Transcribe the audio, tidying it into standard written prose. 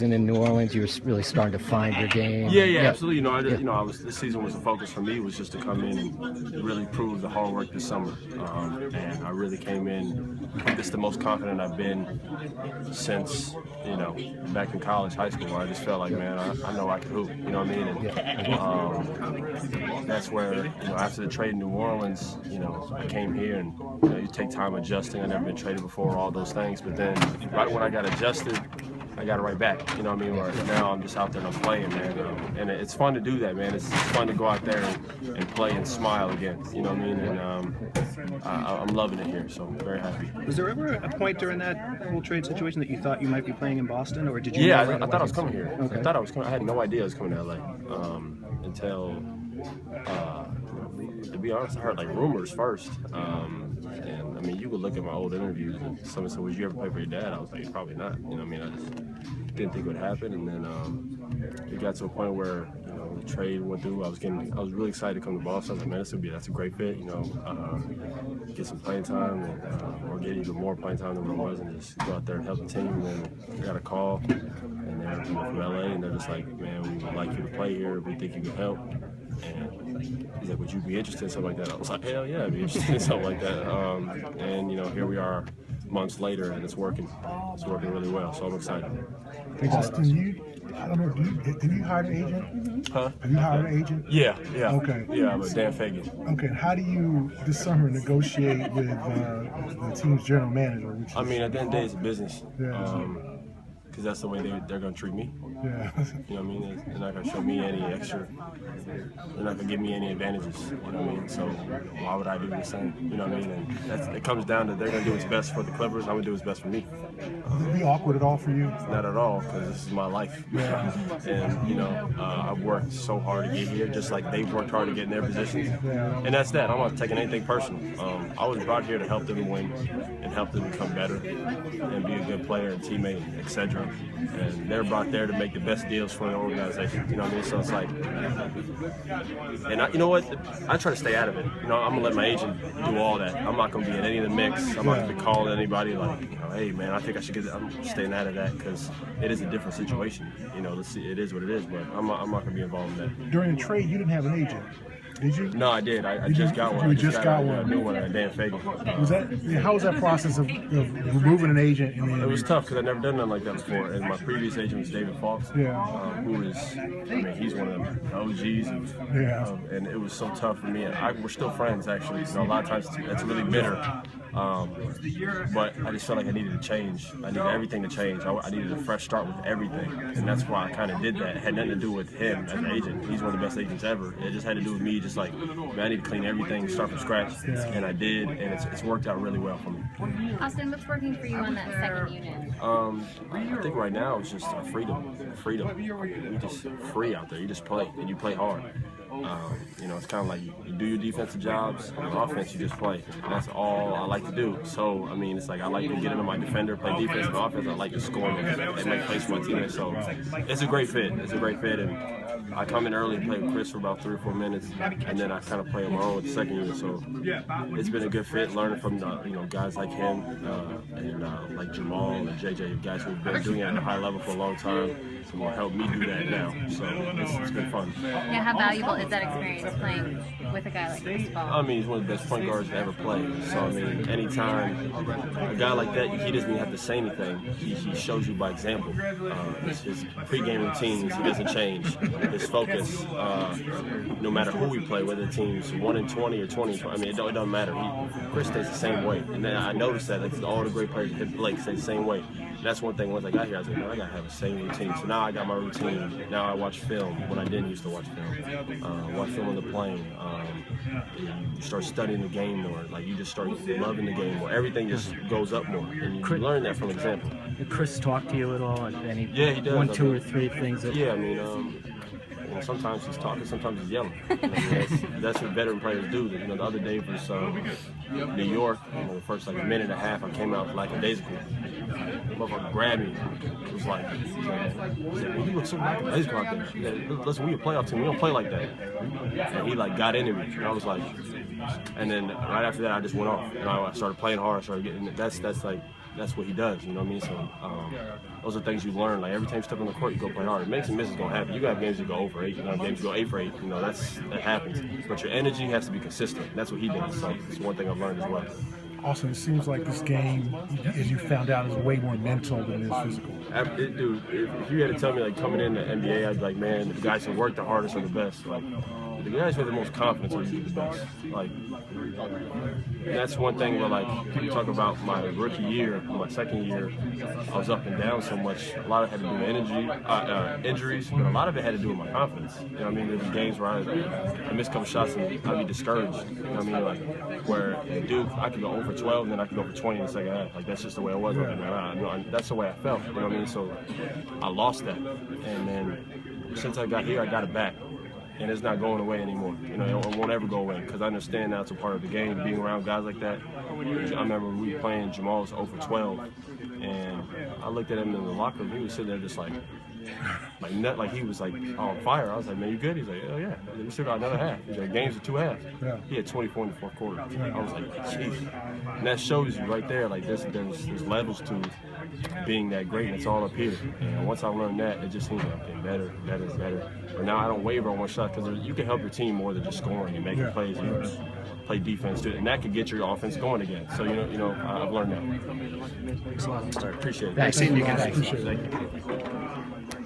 season in New Orleans, you were really starting to find your game. Yeah, absolutely. This season was the focus for me, was just to come in and really prove the hard work this summer. And I really came in. I think this is the most confident I've been since, back in college, high school, where I just felt like, man, I know I can hoop. You know what I mean? And that's where, after the trade in New Orleans, I came here and you take time adjusting. I've never been traded before, all those things. But then right when I got adjusted, I got it right back. You know what I mean? Where now I'm just out there and I'm playing, man. And it's fun to do that, man. It's fun to go out there and play and smile again. You know what I mean? And I'm loving it here, so I'm very happy. Was there ever a point during that whole trade situation that you thought you might be playing in Boston, or did you? Yeah, I thought I was coming here. Okay. I had no idea I was coming to LA until. To be honest, I heard rumors first, and I mean, you could look at my old interviews and someone said, "Would you ever play for your dad?" I was like, "Probably not." You know what I mean? I just didn't think it would happen, and then it got to a point where the trade went through. I was really excited to come to Boston. I was like, man, that's a great fit. Get some playing time, or get even more playing time than what it was, and just go out there and help the team. And then I got a call, and they're from LA, and they're just like, "Man, we would like you to play here. We think you can help." And he's like, "Would you be interested in something like that?" I was like, "Hell yeah, I'd be interested in something like that." And here we are months later, and it's working. It's working really well, so I'm excited. Hey, Justin, I don't know, did you hire an agent? Huh? Have you hired an agent? Yeah. Okay. Yeah, but Dan Fagan. Okay, how do you this summer negotiate with the team's general manager? I mean, at the end of the day, it's a business. Yeah. Because that's the way they're going to treat me. Yeah. You know what I mean? They're not going to show me any extra. They're not going to give me any advantages. You know what I mean? So why would I do the same? You know what I mean? And it comes down to they're going to do what's best for the Clippers. I'm going to do what's best for me. Would it be awkward at all for you? Not at all, because this is my life. Yeah. And I've worked so hard to get here, just like they've worked hard to get in their positions. Yeah. And that's that. I'm not taking anything personal. I was brought here to help them win and help them become better and be a good player and teammate, etc. And they're brought there to make the best deals for the organization. You know what I mean? So it's like, and you know what? I try to stay out of it. I'm gonna let my agent do all that. I'm not gonna be in any of the mix. I'm not gonna be calling anybody like, hey man, I think I should get. I'm staying out of that because it is a different situation. It is what it is. But I'm not gonna be involved in that. During the trade, you didn't have an agent, did you? No, I did. I just got one. You just got one. A new one, Dan Fagan. How was that process of removing an agent? It was tough because I'd never done nothing like that before. And my previous agent was David Fox, who is, he's one of the OGs. And it was so tough for me. We're still friends, actually. A lot of times that's really bitter. But I just felt like I needed to change. I needed everything to change. I needed a fresh start with everything. And that's why I kind of did that. It had nothing to do with him as an agent. He's one of the best agents ever. It just had to do with me, just like, man, I need to clean everything, start from scratch. And I did, and it's worked out really well for me. Austin, what's working for you on that second unit? I think right now it's just freedom. You're just free out there. You just play, and you play hard. It's kind of like you do your defensive jobs, and on offense you just play. And that's all I like to do. So, I mean, it's like I like to get into my defender, play defense, and offense. I like to score and make plays for my teammates. So it's a great fit. And I come in early and play with Chris for about 3 or 4 minutes, and then I kind of play on my own with the second unit. So it's been a good fit, learning from guys like him and like Jamal and JJ, guys who've been doing it at a high level for a long time. So will help me do that now. So it's been fun. Yeah, how valuable is that experience playing with a guy like Chris Paul? I mean, he's one of the best point guards to ever play. So, I mean, anytime a guy like that, he doesn't even have to say anything. He shows you by example. His pregame routines, he doesn't change. His focus, no matter who we play, whether the team's 1-20 or 20, I mean, it doesn't matter. Chris stays the same way. And then I noticed that all the great players hit Blake stay the same way. And that's one thing, once I got here, I was like, man, I got to have the same routine. So now I got my routine. Now I watch film when I didn't used to watch film. Watch film on the plane. You start studying the game more. Like, you just start loving the game more. Everything just goes up more. And you learn that from example. Did Chris talk to you at all? Yeah, he does. 1, 2, or 3 things that... Yeah, I mean, sometimes he's talking, sometimes he's yelling. That's what veteran players do. The other day was New York. The first minute and a half, I came out lackadaisical. The motherfucker grabbed me. It was like, you look so lackadaisical out there. Listen, we a playoff team. We don't play like that. And he got into me. And I was like, and then right after that, I just went off. And I started playing hard. I started getting. That's like. that's what he does. You know what I mean? So those are things you learn. Like every time you step on the court, you go play hard. Makes and misses gonna happen. You got games you go 0 for 8. You got games you go 8 for 8. You know that happens. But your energy has to be consistent. That's what he does. So it's one thing I've learned as well. Also, it seems like this game, as you found out, is way more mental than it is physical. Dude, if you had to tell me like coming in the NBA, I'd be like, man, the guys who work the hardest are the best. Like the guys who have the most confidence are usually the best. Like that's one thing where like people talk about my rookie year, my second year, I was up and down so much. A lot of it had to do with injuries, but a lot of it had to do with my confidence. You know what I mean? There'd be games where I miss a couple shots and I'd be discouraged. You know what I mean? Like where Duke, I could go 0 for 12 and then I could go for 20 in the second half. Like that's just the way it was. That's the way I felt. You know what I mean? So I lost that, and then since I got here, I got it back. And it's not going away anymore. You know, it won't ever go away because I understand now it's a part of the game, being around guys like that. I remember we were playing, Jamal was 0 for 12, and I looked at him in the locker room. He was sitting there just like he was like on fire. I was like, man, you good? He's like, oh yeah. We still got another half. He's like, games are 2 halves. Yeah. He had 24 in the fourth quarter. I was like, jeez. And that shows you right there, like there's levels to being that great, and it's all up here. And once I learned that, it just seems like getting better. But now I don't waver on one shot because you can help your team more than just scoring and making plays. You know, play defense too, and that could get your offense going again. So you know, I've learned that. Thanks a lot, Mr. Appreciate it. Nice seeing you guys. Appreciate it. Thank you.